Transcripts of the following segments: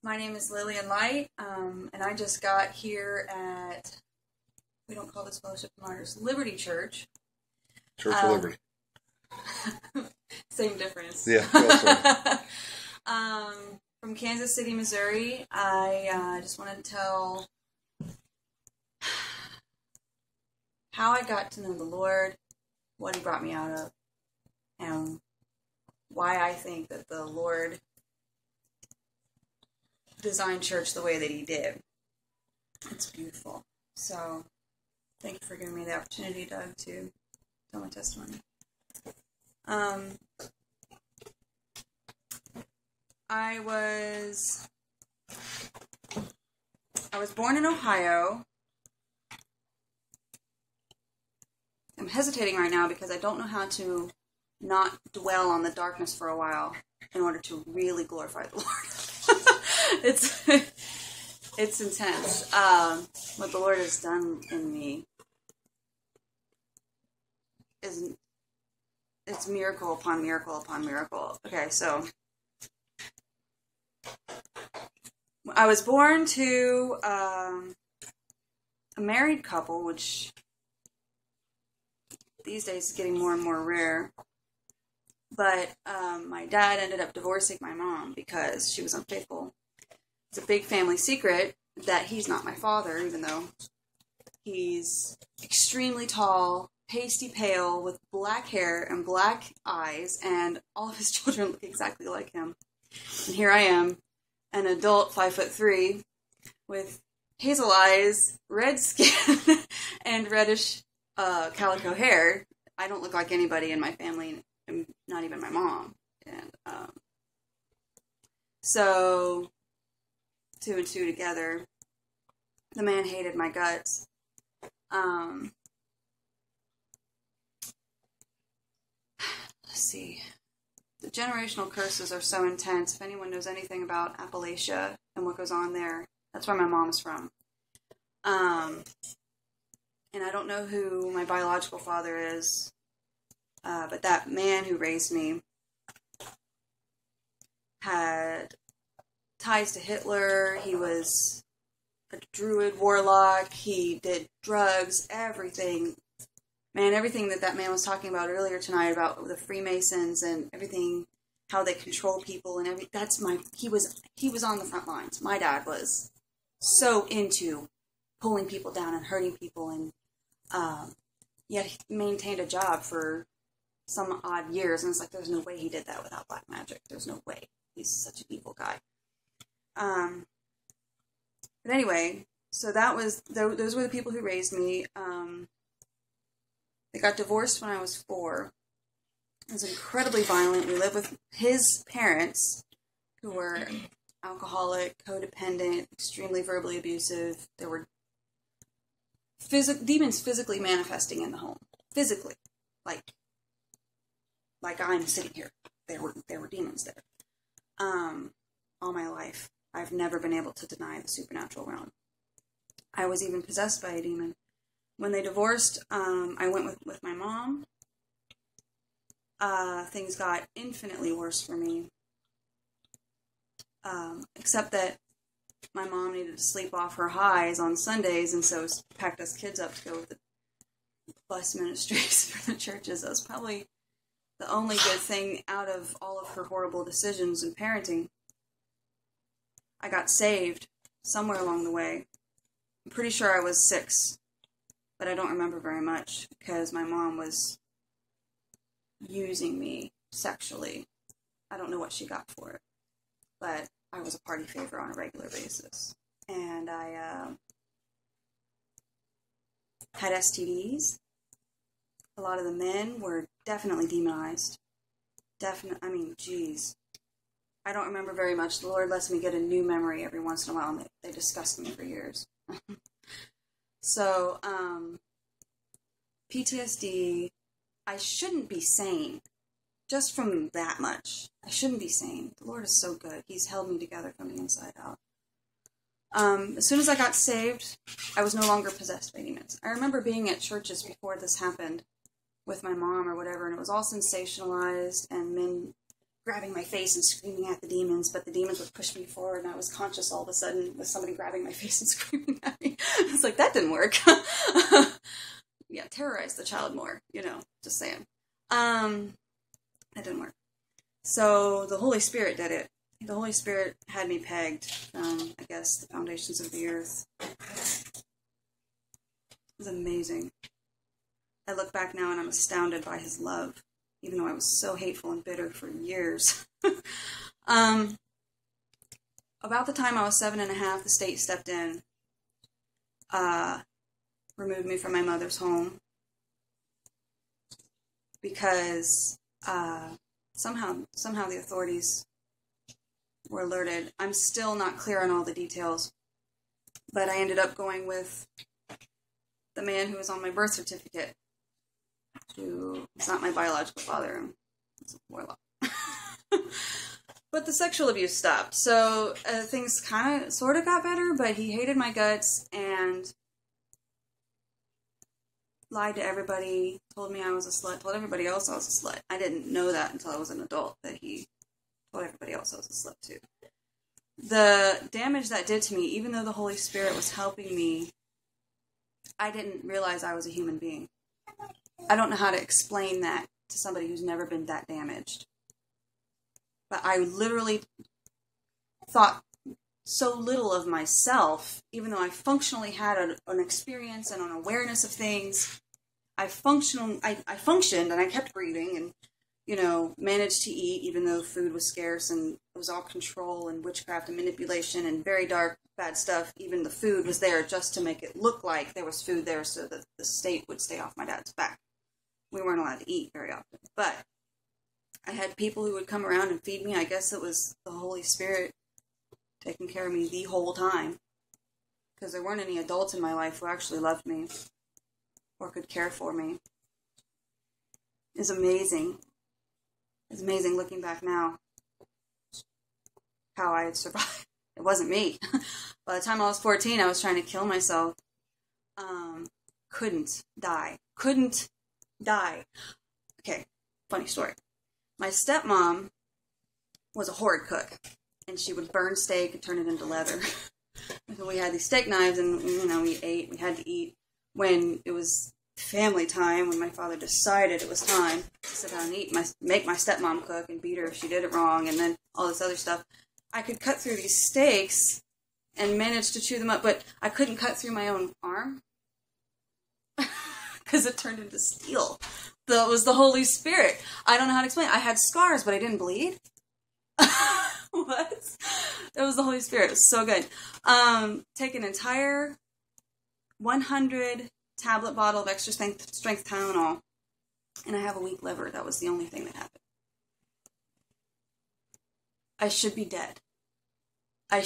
My name is Lilian Light, and I just got here at, we don't call this Fellowship of Martyrs, Liberty Church. Church of Liberty. Same difference. Yeah. From Kansas City, Missouri. I just wanted to tell how I got to know the Lord, what He brought me out of, and why I think that the Lord designed church the way that He did. It's beautiful. So, thank you for giving me the opportunity, Doug, to tell my testimony. I was born in Ohio. I'm hesitating right now because I don't know how to not dwell on the darkness for a while in order to really glorify the Lord. It's intense. What the Lord has done in me it's miracle upon miracle upon miracle. Okay, so I was born to a married couple, which these days is getting more and more rare. But my dad ended up divorcing my mom because she was unfaithful. It's a big family secret that he's not my father, even though he's extremely tall, pasty pale, with black hair and black eyes, and all of his children look exactly like him. And here I am, an adult 5'3", with hazel eyes, red skin, and reddish calico hair. I don't look like anybody in my family, not even my mom. And so 2 and 2 together, the man hated my guts. Let's see. The generational curses are so intense. If anyone knows anything about Appalachia and what goes on there, that's where my mom's from. And I don't know who my biological father is, but that man who raised me had ties to Hitler. He was a druid warlock. He did drugs, everything. Man, everything that man was talking about earlier tonight about the Freemasons and everything, how they control people and he was on the front lines. My dad was so into pulling people down and hurting people, and yet he maintained a job for some odd years, and it's like there's no way he did that without black magic. There's no way. He's such an evil guy. But anyway, so those were the people who raised me. They got divorced when I was 4. It was incredibly violent. We lived with his parents, who were alcoholic, codependent, extremely verbally abusive. There were demons physically manifesting in the home. Physically. Like I'm sitting here. There were demons there. All my life, I've never been able to deny the supernatural realm. I was even possessed by a demon. When they divorced, I went with my mom. Things got infinitely worse for me. Except that my mom needed to sleep off her highs on Sundays, and so packed us kids up to go with the bus ministries for the churches. That was probably the only good thing out of all of her horrible decisions in parenting. I got saved somewhere along the way. I'm pretty sure I was 6. But I don't remember very much because my mom was using me sexually. I don't know what she got for it, but I was a party favor on a regular basis. And I had STDs. A lot of the men were definitely demonized. Geez. I don't remember very much. The Lord lets me get a new memory every once in a while, and they disgust me for years. So, PTSD, I shouldn't be sane. Just from that much. I shouldn't be sane. The Lord is so good. He's held me together from the inside out. As soon as I got saved, I was no longer possessed by demons. I remember being at churches before this happened with my mom or whatever, and it was all sensationalized, and men grabbing my face and screaming at the demons, but the demons would push me forward, and I was conscious all of a sudden with somebody grabbing my face and screaming at me. It's like, that didn't work. Yeah, terrorize the child more, just saying. That didn't work. So the Holy Spirit did it. The Holy Spirit had me pegged from, I guess, the foundations of the earth. It was amazing. I look back now and I'm astounded by his love, even though I was so hateful and bitter for years. About the time I was 7.5, the state stepped in, removed me from my mother's home, because somehow the authorities were alerted. I'm still not clear on all the details, but I ended up going with the man who was on my birth certificate, who is not my biological father. He's a warlock. But the sexual abuse stopped, so things sort of got better, but he hated my guts and lied to everybody, told me I was a slut, told everybody else I was a slut. I didn't know that until I was an adult, that he told everybody else I was a slut too. The damage that did to me, even though the Holy Spirit was helping me, I didn't realize I was a human being. I don't know how to explain that to somebody who's never been that damaged. But I literally thought so little of myself, even though I functionally had an experience and an awareness of things. I functioned and I kept breathing and, managed to eat even though food was scarce, and it was all control and witchcraft and manipulation and very dark, bad stuff. Even the food was there just to make it look like there was food there so that the state would stay off my dad's back. We weren't allowed to eat very often, but I had people who would come around and feed me. I guess it was the Holy Spirit taking care of me the whole time, because there weren't any adults in my life who actually loved me or could care for me. It's amazing. It's amazing looking back now how I had survived. It wasn't me. By the time I was 14, I was trying to kill myself. Couldn't die. Okay, funny story. My stepmom was a horrid cook, and she would burn steak and turn it into leather. So we had these steak knives, and we ate. We had to eat when it was family time. When my father decided it was time to sit down and eat, make my stepmom cook and beat her if she did it wrong, and then all this other stuff. I could cut through these steaks and manage to chew them up, but I couldn't cut through my own arm because it turned into steel. That was the Holy Spirit. I don't know how to explain it. I had scars, but I didn't bleed. What? It was the Holy Spirit. It was so good. Take an entire 100 tablet bottle of extra strength Tylenol, and I have a weak liver. That was the only thing that happened. I should be dead. I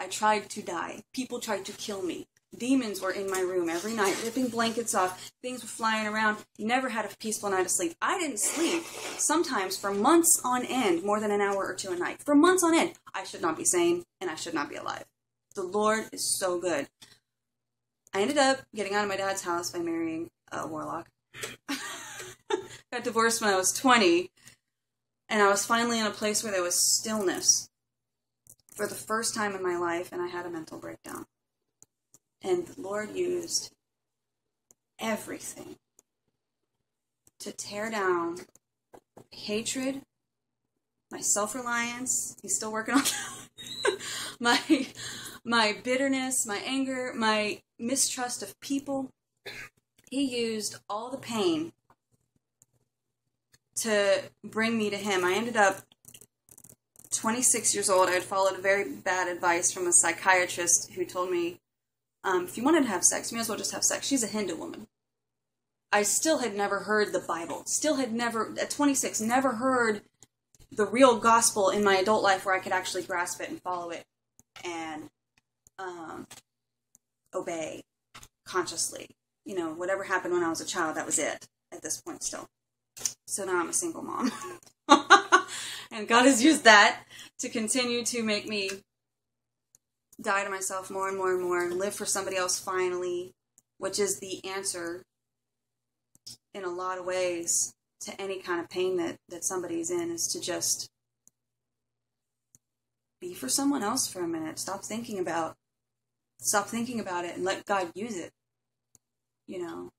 tried to die. People tried to kill me. Demons were in my room every night, ripping blankets off. Things were flying around. Never had a peaceful night of sleep. I didn't sleep, sometimes for months on end, more than an hour or two a night. For months on end. I should not be sane, and I should not be alive. The Lord is so good. I ended up getting out of my dad's house by marrying a warlock. Got divorced when I was 20, and I was finally in a place where there was stillness for the first time in my life, and I had a mental breakdown. And the Lord used everything to tear down hatred, my self-reliance. He's still working on that. my bitterness, my anger, my mistrust of people. He used all the pain to bring me to him. I ended up 26 years old. I had followed very bad advice from a psychiatrist who told me, if you wanted to have sex, you may as well just have sex. She's a Hindu woman. I still had never heard the Bible. Still had never, at 26, never heard the real gospel in my adult life where I could actually grasp it and follow it and obey consciously. Whatever happened when I was a child, that was it at this point still. So now I'm a single mom. And God has used that to continue to make me die to myself more and more and more and live for somebody else finally, which is the answer in a lot of ways to any kind of pain that somebody's in is to just be for someone else for a minute. Stop thinking about it and let God use it. You know,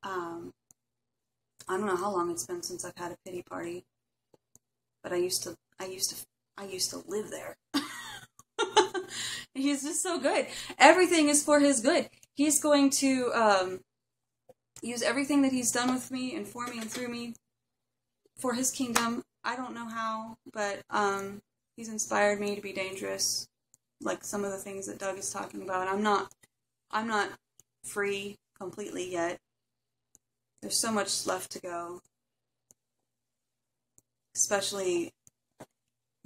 I don't know how long it's been since I've had a pity party, but I used to live there. He's just so good. Everything is for his good. He's going to use everything that he's done with me and for me and through me for his kingdom. I don't know how, but he's inspired me to be dangerous, like some of the things that Doug is talking about. I'm not free completely yet. There's so much left to go, especially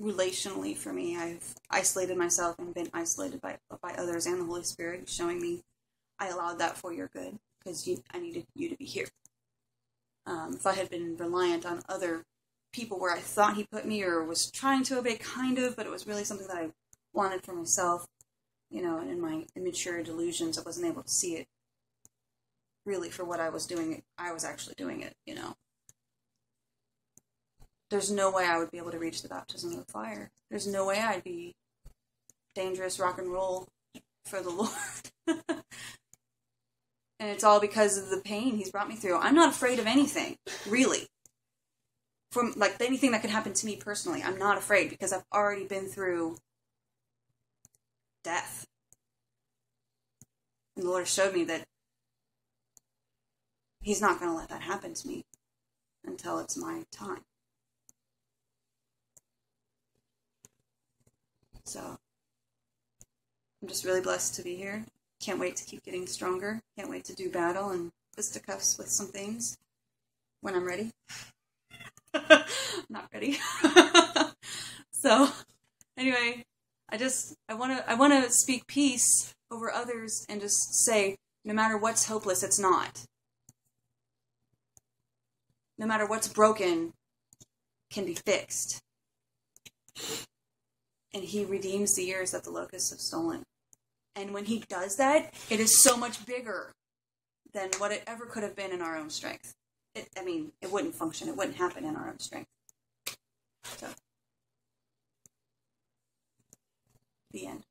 relationally for me. I've isolated myself and been isolated by others and the Holy Spirit, showing me I allowed that for your good, because I needed you to be here. If I had been reliant on other people where I thought he put me or was trying to obey, kind of, but it was really something that I wanted for myself, you know, and in my immature delusions, I wasn't able to see it really for what I was doing. I was actually doing it, you know. There's no way I would be able to reach the baptism of fire. There's no way I'd be dangerous rock and roll for the Lord. And it's all because of the pain he's brought me through. I'm not afraid of anything, really. From, like, anything that could happen to me personally, I'm not afraid, because I've already been through death. And the Lord showed me that he's not going to let that happen to me until it's my time. So, I'm just really blessed to be here. Can't wait to keep getting stronger. Can't wait to do battle and fisticuffs with some things when I'm ready. Not ready. So, anyway, I want to speak peace over others and just say, no matter what's hopeless, it's not. No matter what's broken, can be fixed. And he redeems the years that the locusts have stolen. And when he does that, it is so much bigger than what it ever could have been in our own strength. It wouldn't function. It wouldn't happen in our own strength. So, the end.